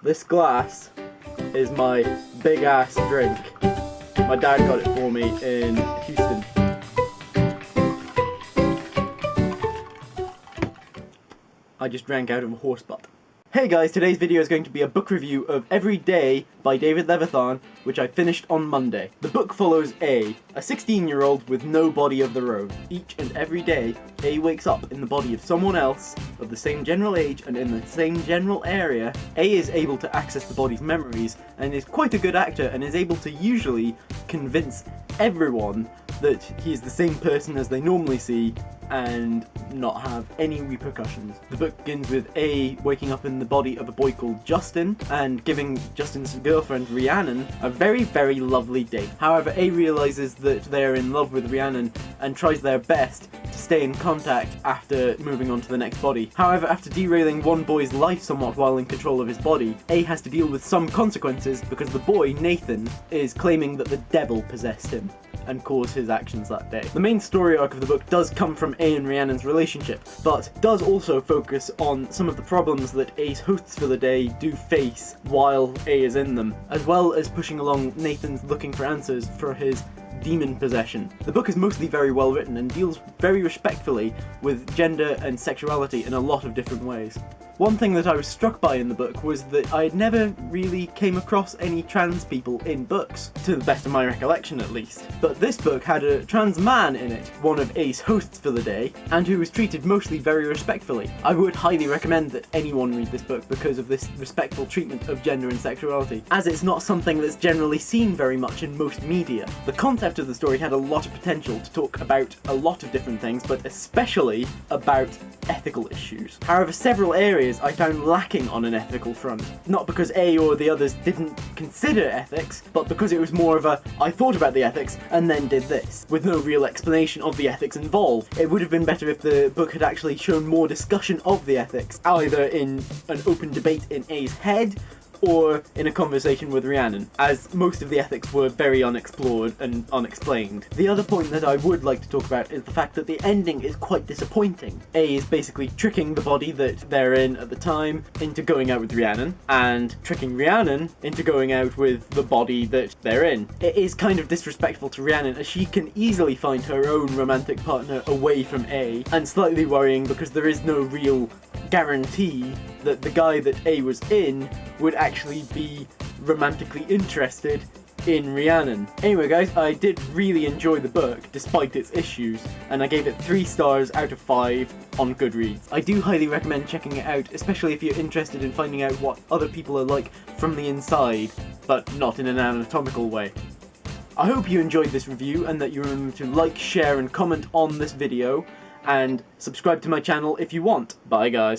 This glass is my big ass drink. My dad got it for me in Houston. I just drank out of a horse butt. Hey guys, today's video is going to be a book review of Every Day by David Levithan, which I finished on Monday. The book follows A 16-year-old with no body of their own. Each and every day, A wakes up in the body of someone else of the same general age and in the same general area. A is able to access the body's memories and is quite a good actor and is able to usually convince everyone that he is the same person as they normally see and not have any repercussions. The book begins with A waking up in the body of a boy called Justin and giving Justin's girlfriend Rhiannon a very, very lovely date. However, A realizes that they are in love with Rhiannon and tries their best to stay in contact after moving on to the next body. However, after derailing one boy's life somewhat while in control of his body, A has to deal with some consequences because the boy, Nathan, is claiming that the devil possessed him and caused his actions that day. The main story arc of the book does come from A and Rhiannon's relationship, but does also focus on some of the problems that A's hosts for the day do face while A is in them, as well as pushing along Nathan's looking for answers for his demon possession. The book is mostly very well written and deals very respectfully with gender and sexuality in a lot of different ways. One thing that I was struck by in the book was that I had never really came across any trans people in books, to the best of my recollection at least. But this book had a trans man in it, one of A's hosts for the day, and who was treated mostly very respectfully. I would highly recommend that anyone read this book because of this respectful treatment of gender and sexuality, as it's not something that's generally seen very much in most media. The concept of the story had a lot of potential to talk about a lot of different things, but especially about ethical issues. However, several areas I found lacking on an ethical front. Not because A or the others didn't consider ethics, but because it was more of a, I thought about the ethics and then did this, with no real explanation of the ethics involved. It would have been better if the book had actually shown more discussion of the ethics, either in an open debate in A's head, or in a conversation with Rhiannon, as most of the ethics were very unexplored and unexplained. The other point that I would like to talk about is the fact that the ending is quite disappointing. A is basically tricking the body that they're in at the time into going out with Rhiannon, and tricking Rhiannon into going out with the body that they're in. It is kind of disrespectful to Rhiannon, as she can easily find her own romantic partner away from A, and slightly worrying because there is no real guarantee that the guy that A was in would actually be romantically interested in Rhiannon. Anyway guys, I did really enjoy the book despite its issues, and I gave it 3 stars out of 5 on Goodreads. I do highly recommend checking it out, especially if you're interested in finding out what other people are like from the inside, but not in an anatomical way. I hope you enjoyed this review and that you remember to like, share and comment on this video, and subscribe to my channel if you want. Bye guys.